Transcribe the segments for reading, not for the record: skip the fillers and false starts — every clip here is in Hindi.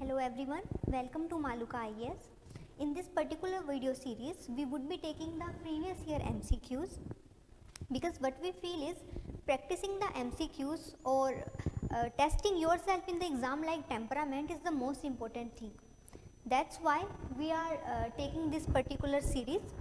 Hello everyone, welcome to Maluka IAS. In this particular video series, we would be taking the previous year MCQs because what we feel is practicing the MCQs or testing yourself in the exam like temperament is the most important thing. That's why we are taking this particular series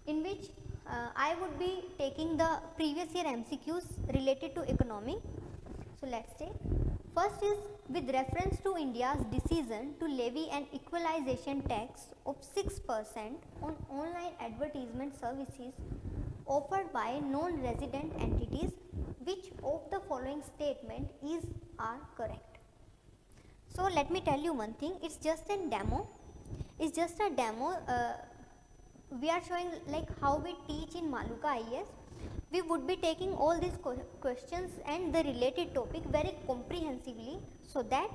in which I would be taking the previous year MCQs related to economy. So let's take. First is with reference to India's decision to levy an equalization tax of 6% on online advertisement services offered by non-resident entities, which of the following statement are correct? So let me tell you one thing, it's just a demo. It's just a demo. We are showing like how we teach in Maluka IAS. We would be taking all these questions and the related topic very comprehensively so that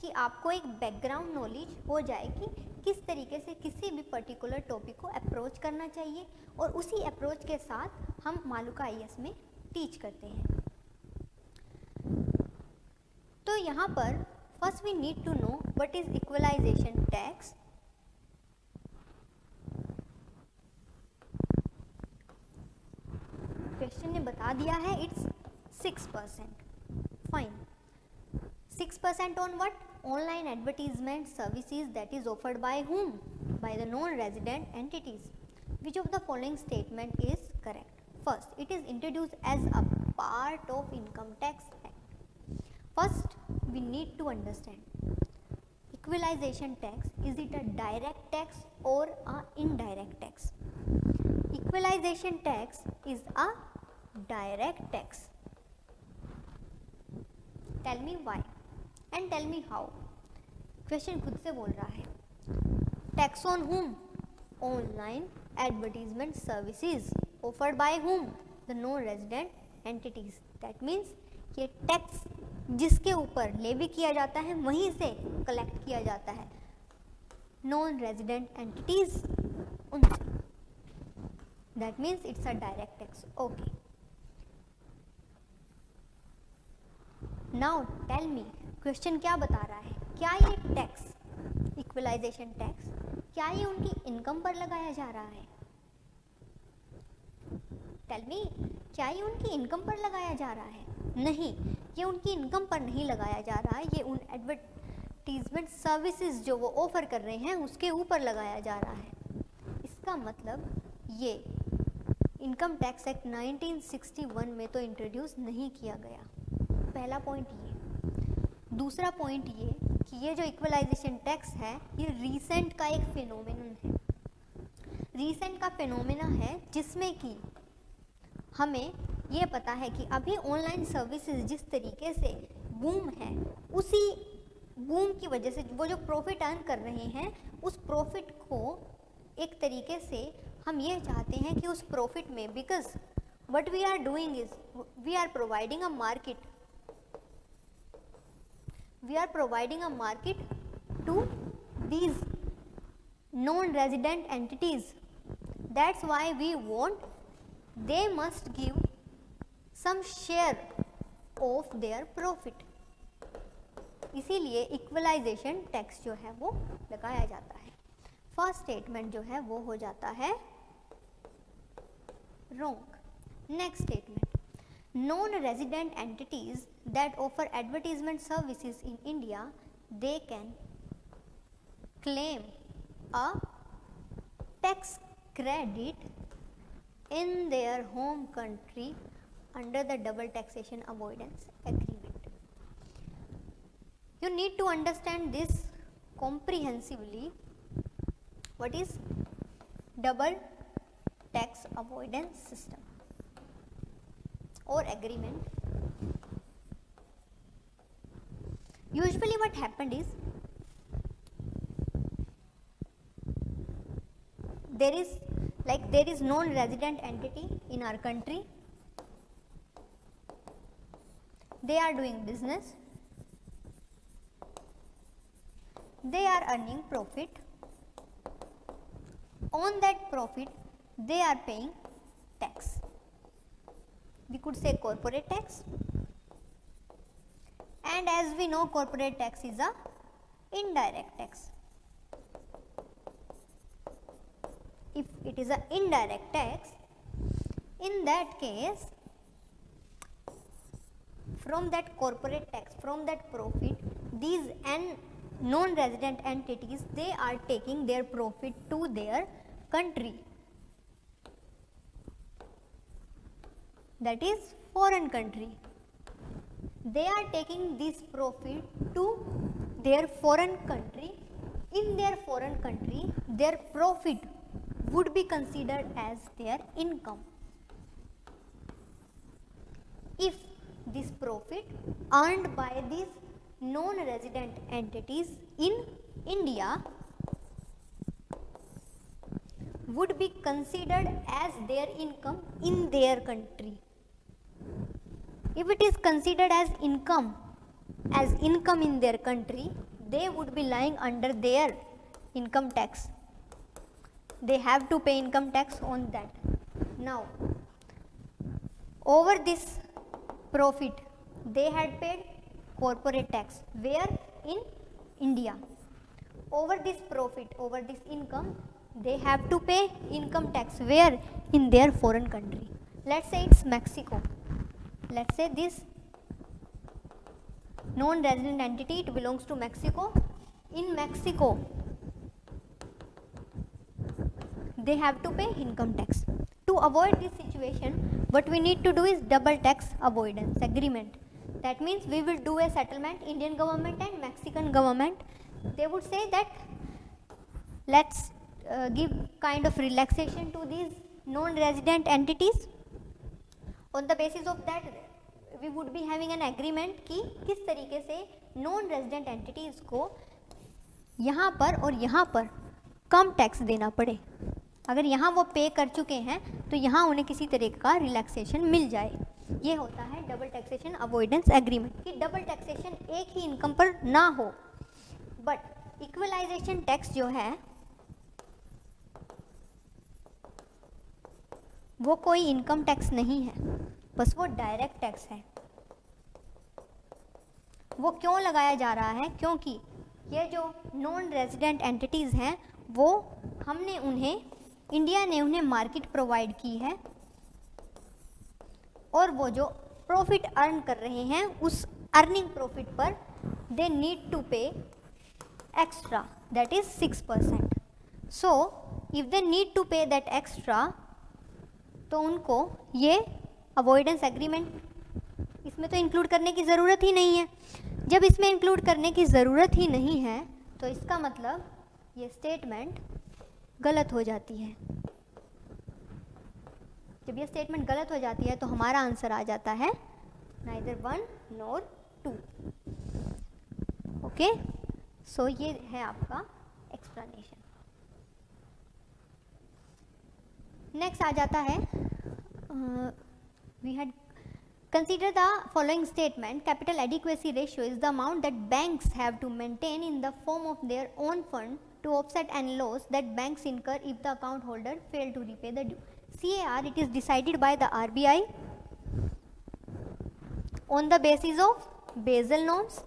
कि आपको एक बैकग्राउंड नॉलेज हो जाए कि किस तरीके से किसी भी पर्टिकुलर टॉपिक को अप्रोच करना चाहिए और उसी अप्रोच के साथ हम मालूका आईएएस में टीच करते हैं. तो यहाँ पर first we need to know what is equalization tax. Question ने बता दिया है it's 6%. Fine. 6% on what? Online advertisement services that is offered by whom? By the non-resident entities. Which of the following statement is correct? First, it is introduced as a part of Income Tax Act. First, we need to understand equalization tax. Is it a direct tax or a indirect tax? Equalization tax is a direct tax. Tell me why and tell me how. Question खुद से बोल रहा है. Tax on whom? Online advertisement services offered by whom? The non-resident entities. That means ये टैक्स जिसके ऊपर लेवी किया जाता है वहीं से कलेक्ट किया जाता है नॉन रेजिडेंट एंटिटीज उनसे. That means it's a direct tax. Okay. Now tell me, question क्या बता रहा है? क्या ये टैक्स इक्वलाइजेशन टैक्स क्या ये उनकी इनकम पर लगाया जा रहा है? टेल मी, क्या ये उनकी इनकम पर लगाया जा रहा है? नहीं, ये उनकी इनकम पर नहीं लगाया जा रहा है. ये उन एडवर्टीजमेंट सर्विसेज जो वो ऑफर कर रहे हैं उसके ऊपर लगाया जा रहा है. इसका मतलब ये इनकम टैक्स एक्ट 1961 में तो इंट्रोड्यूस नहीं किया गया. पहला पॉइंट ये. दूसरा पॉइंट ये कि ये जो इक्वलाइजेशन टैक्स है ये रीसेंट का एक फिनोमेनन है. रीसेंट का फिनोमेना है जिसमें कि हमें ये पता है कि अभी ऑनलाइन सर्विसेज जिस तरीके से बूम है उसी बूम की वजह से वो जो प्रॉफिट अर्न कर रहे हैं उस प्रॉफिट को एक तरीके से हम ये चाहते हैं कि उस प्रॉफिट में because what we are doing is we are providing a market. We are providing a market to these non-resident entities. That's why we want they must give some share of their profit. इसीलिए इक्वलाइजेशन टैक्स जो है वो लगाया जाता है. फर्स्ट स्टेटमेंट जो है वो हो जाता है wrong. Next statement. Non-resident entities that offer advertisement services in India, they can claim a tax credit in their home country under the double taxation avoidance agreement. You need to understand this comprehensively. What is double tax avoidance system or agreement? Usually what happened is there is non-resident entity in our country. They are doing business. They are earning profit. On that profit they are paying tax. We could say corporate tax, and as we know corporate tax is a indirect tax. If it is an indirect tax, in that case, from that corporate tax, from that profit, these non-resident entities, they are taking their profit to their country, that is foreign country. They are taking this profit to their foreign country. In their foreign country, their profit would be considered as their income. If this profit earned by these non-resident entities in India would be considered as their income in their country. If it is considered as income in their country, they would be lying under their income tax. They have to pay income tax on that. Now, over this profit, they had paid corporate tax. Where? In India. Over this profit, over this income, they have to pay income tax. Where? In their foreign country. Let's say it's Mexico. Let's say this non-resident entity, it belongs to Mexico. In Mexico, they have to pay income tax. To avoid this situation, what we need to do is double tax avoidance agreement. That means we will do a settlement, Indian government and Mexican government. They would say that let's give kind of relaxation to these non-resident entities. On the basis of that, we would be having an agreement कि किस तरीके से नॉन रेजिडेंट एंटिटीज़ को यहाँ पर और यहाँ पर कम टैक्स देना पड़े. अगर यहाँ वो पे कर चुके हैं तो यहाँ उन्हें किसी तरीके का रिलैक्सेशन मिल जाए. ये होता है डबल टैक्सेशन अवॉइडेंस एग्रीमेंट, कि डबल टैक्सेशन एक ही इनकम पर ना हो. बट इक्वलाइजेशन टैक्स जो है वो कोई इनकम टैक्स नहीं है, बस वो डायरेक्ट टैक्स है. वो क्यों लगाया जा रहा है? क्योंकि ये जो नॉन रेजिडेंट एंटिटीज़ हैं वो हमने उन्हें, इंडिया ने उन्हें मार्केट प्रोवाइड की है और वो जो प्रॉफिट अर्न कर रहे हैं उस अर्निंग प्रॉफिट पर they need to pay extra, that is 6%. So if they need to pay that extra, तो उनको ये अवॉइडेंस एग्रीमेंट इसमें तो इंक्लूड करने की ज़रूरत ही नहीं है. जब इसमें इंक्लूड करने की ज़रूरत ही नहीं है तो इसका मतलब ये स्टेटमेंट गलत हो जाती है. जब ये स्टेटमेंट गलत हो जाती है तो हमारा आंसर आ जाता है नाइदर 1 नॉर 2. ओके, सो ये है आपका एक्सप्लेनेशन. नेक्स्ट आ जाता है, we had consider the following statement. Capital adequacy ratio is the amount that banks have to maintain in the form of their own fund to offset any loss that banks incur if the account holder fail to repay the due. CAR, it is decided by the RBI on the basis of Basel norms.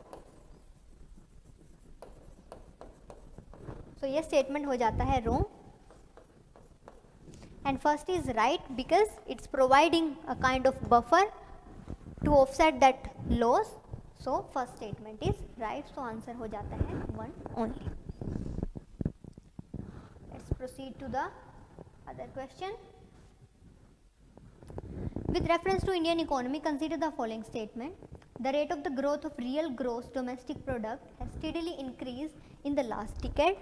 So ये statement हो जाता है wrong. And first is right because it's providing a kind of buffer to offset that loss. So first statement is right. So answer हो जाता है 1 only. Let's proceed to the other question. With reference to Indian economy, consider the following statement. The rate of the growth of real gross domestic product has steadily increased in the last decade.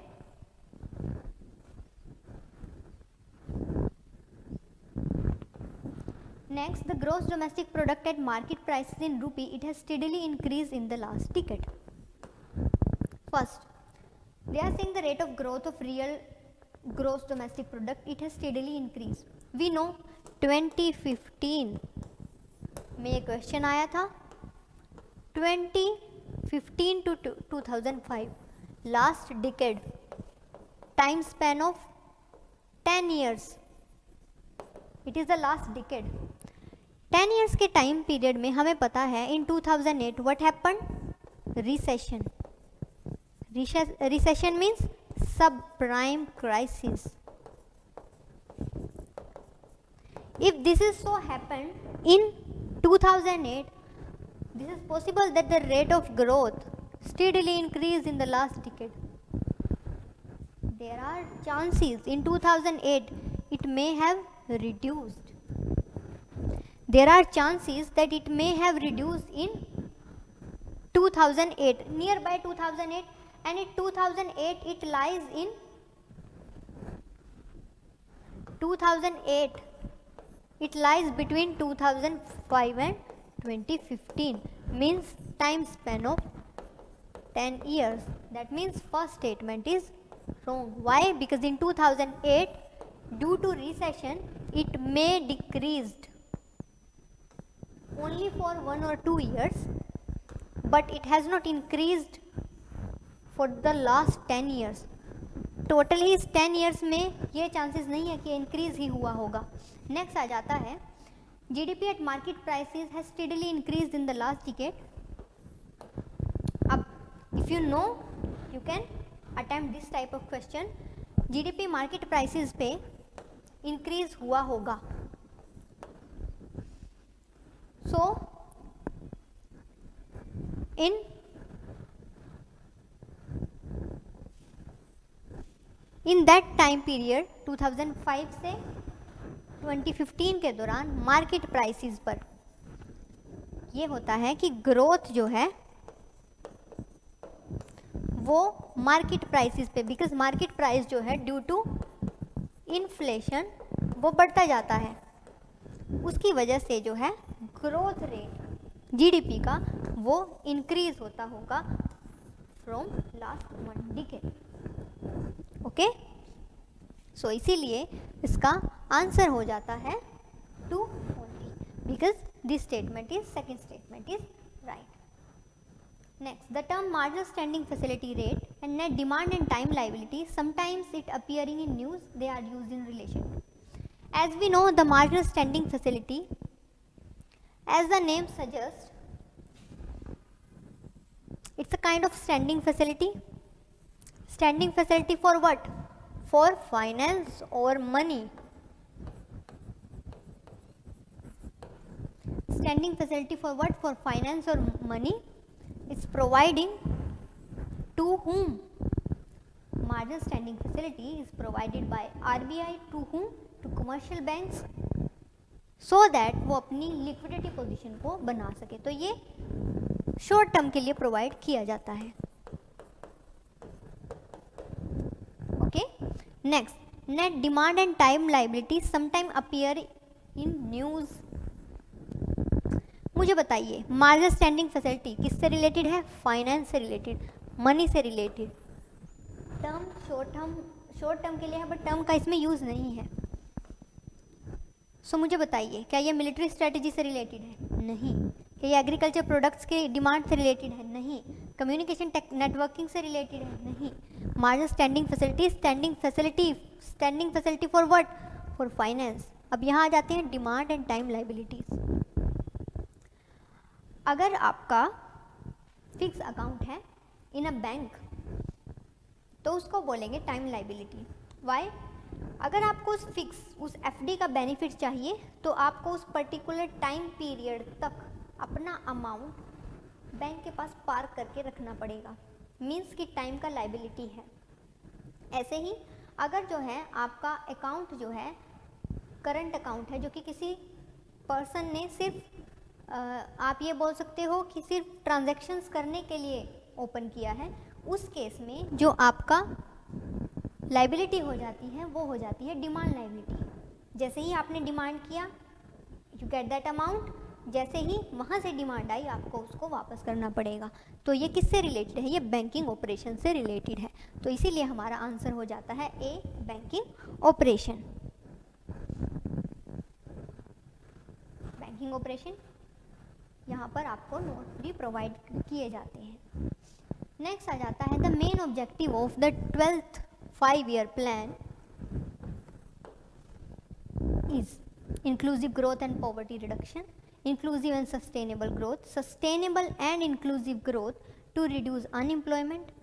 Next, the gross domestic product at market prices in rupee, it has steadily increased in the last decade. First, they are saying the rate of growth of real gross domestic product, it has steadily increased. We know 2015 में ये क्वेश्चन आया था. 2015 to 2005, last decade, time span of 10 years. It is the last decade. 10 years के टाइम पीरियड में हमें पता है in 2008 what happened? Recession. Recession means subprime crisis. If this is so happened in 2008, this is possible that the rate of growth steadily increased in the last decade. There are chances in 2008 it may have reduced. There are chances that it may have reduced in 2008, nearby 2008, and in 2008 it lies in 2008. It lies between 2005 and 2015, means time span of 10 years. That means first statement is wrong. Why? Because in 2008, due to recession, it may decreased only for 1 or 2 years, but it has not increased for the last 10 years. Totally इस 10 ईयर्स में ये चांसेस नहीं है कि इंक्रीज ही हुआ होगा. नेक्स्ट आ जाता है GDP at market prices has steadily increased in the last decade. अब if you know you can attempt this type of question. GDP market prices पे इंक्रीज हुआ होगा. So in that time period 2005 से 2015 के दौरान मार्केट प्राइसेस पर ये होता है कि ग्रोथ जो है वो मार्केट प्राइसेस पे, बिकॉज मार्केट प्राइस जो है ड्यू टू इन्फ्लेशन वो बढ़ता जाता है, उसकी वजह से जो है ग्रोथ रेट जीडीपी का वो इंक्रीज होता होगा from last 1 decade. Okay, so इसीलिए इसका आंसर हो जाता है 2 only, because this statement is second statement is right. Next, the term marginal standing facility rate and net demand and time liability sometimes it appearing in news they are used in relation. As we know the marginal standing facility, as the name suggest, it's a kind of standing facility. Standing facility for what? For finance or money. Standing facility for what? For finance or money. It's providing to whom? Marginal standing facility is provided by RBI to whom? To commercial banks, so that वो अपनी liquidity position को बना सके. तो ये शॉर्ट टर्म के लिए प्रोवाइड किया जाता है. Okay, next, net demand and time liability sometime appear in news. मुझे बताइए मार्जिनल स्टैंडिंग फैसिलिटी किससे रिलेटेड है? फाइनेंस से रिलेटेड, मनी से रिलेटेड. टर्म शॉर्ट टर्म के लिए है, बट टर्म का इसमें यूज नहीं है. सो मुझे बताइए क्या ये मिलिट्री स्ट्रेटेजी से रिलेटेड है? नहीं. क्या ये एग्रीकल्चर प्रोडक्ट्स के डिमांड से रिलेटेड है? नहीं. कम्युनिकेशन नेटवर्किंग से रिलेटेड है? नहीं. Marginal standing facility for what? For finance. अब यहाँ आ जाते हैं डिमांड एंड टाइम लाइबिलिटीज. अगर आपका फिक्स अकाउंट है इन अ बैंक तो उसको बोलेंगे टाइम लाइबिलिटी. वाई? अगर आपको उस एफडी का बेनिफिट चाहिए तो आपको उस पर्टिकुलर टाइम पीरियड तक अपना अमाउंट बैंक के पास पार्क करके रखना पड़ेगा, मीन्स कि टाइम का लाइबिलिटी है. ऐसे ही अगर जो है आपका अकाउंट जो है करंट अकाउंट है जो कि किसी पर्सन ने सिर्फ आप ये बोल सकते हो कि सिर्फ ट्रांजैक्शंस करने के लिए ओपन किया है, उस केस में जो आपका लाइबिलिटी हो जाती है वो हो जाती है डिमांड लाइबिलिटी. जैसे ही आपने डिमांड किया यू गेट दैट अमाउंट, जैसे ही वहाँ से डिमांड आई आपको उसको वापस करना पड़ेगा. तो ये किससे रिलेटेड है? ये बैंकिंग ऑपरेशन से रिलेटेड है. तो इसीलिए हमारा आंसर हो जाता है ए, बैंकिंग ऑपरेशन. बैंकिंग ऑपरेशन यहाँ पर आपको नोट भी प्रोवाइड किए जाते हैं. नेक्स्ट आ जाता है the main objective of the 12th 5-year plan is inclusive growth and poverty reduction, inclusive and sustainable growth, sustainable and inclusive growth to reduce unemployment,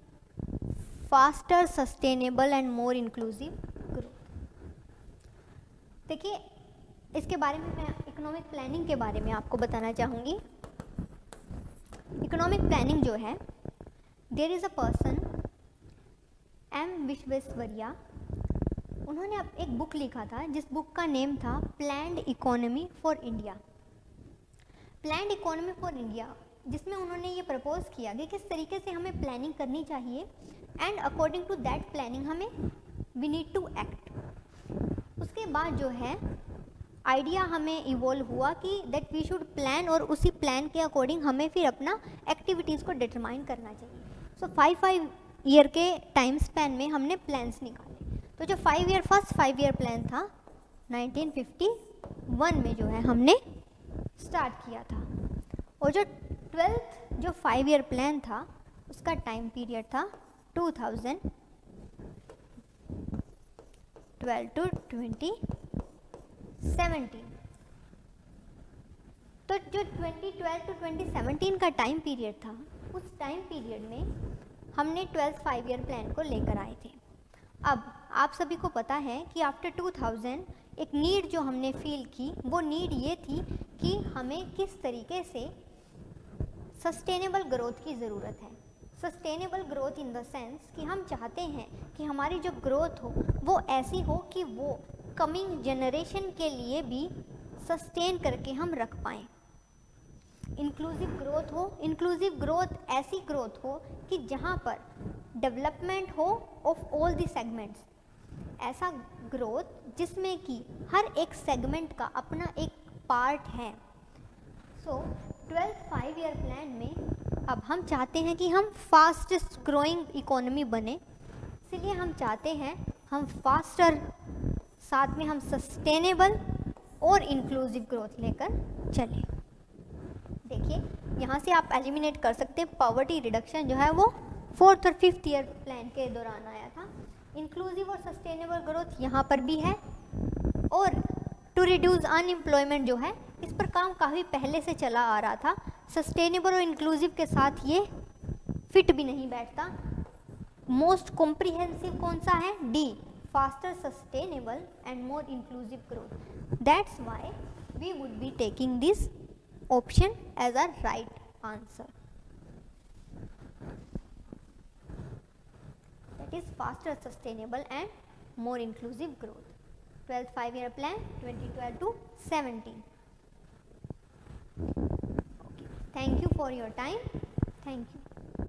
faster, sustainable and more inclusive growth. देखिए, इसके बारे में मैं इकोनॉमिक प्लानिंग के बारे में आपको बताना चाहूँगी। इकोनॉमिक प्लानिंग जो है, there is a person M Visvesvaraya, उन्होंने अब एक बुक लिखा था जिस बुक का नेम था planned economy for India. Planned economy for India, जिसमें उन्होंने ये प्रपोज किया कि किस तरीके से हमें प्लानिंग करनी चाहिए and according to that planning हमें वी नीड टू एक्ट। उसके बाद जो है आइडिया हमें इवॉल्व हुआ कि दैट वी शुड प्लान, और उसी प्लान के अकॉर्डिंग हमें फिर अपना एक्टिविटीज़ को डिटरमाइन करना चाहिए। सो 5 ईयर के टाइम स्पैन में हमने प्लान्स निकाले। तो जो 5 ईयर प्लान था 1951 में जो है हमने स्टार्ट किया था, और जो 12th जो 5 ईयर प्लान था उसका टाइम पीरियड था 2012 to 2017। तो जो 2012 to 2017 का टाइम पीरियड था, उस टाइम पीरियड में हमने 12th 5 ईयर प्लान को लेकर आए थे। अब आप सभी को पता है कि आफ्टर 2000 एक नीड जो हमने फील की, वो नीड ये थी कि हमें किस तरीके से सस्टेनेबल ग्रोथ की ज़रूरत है। Sustainable growth in the sense कि हम चाहते हैं कि हमारी जो ग्रोथ हो वो ऐसी हो कि वो कमिंग जनरेशन के लिए भी सस्टेन करके हम रख पाएँ। इंक्लूसिव ग्रोथ हो, इंक्लूसिव ग्रोथ ऐसी ग्रोथ हो कि जहाँ पर डेवलपमेंट हो ऑफ ऑल दी सेगमेंट्स, ऐसा ग्रोथ जिसमें कि हर एक सेगमेंट का अपना एक पार्ट है। सो 12th 5 ईयर प्लान में अब हम चाहते हैं कि हम फास्टेस्ट ग्रोइंग इकोनॉमी बने, इसलिए हम चाहते हैं हम फास्टर, साथ में हम सस्टेनेबल और इंक्लूसिव ग्रोथ लेकर चलें। देखिए, यहाँ से आप एलिमिनेट कर सकते हैं पॉवर्टी रिडक्शन जो है वो 4th और 5th ईयर प्लान के दौरान आया था। इंक्लूसिव और सस्टेनेबल ग्रोथ यहाँ पर भी है, और टू रिड्यूस अनएम्प्लॉयमेंट जो है, इस पर काम काफ़ी पहले से चला आ रहा था। सस्टेनेबल और इंक्लूसिव के साथ ये फिट भी नहीं बैठता। मोस्ट कॉम्प्रिहेंसिव कौन सा है? D, faster, sustainable and more inclusive growth. That's why we would be taking this option as a right answer, that is faster, sustainable and more inclusive growth. 12th 5 year plan 2012 to 17. Okay, thank you for your time. Thank you.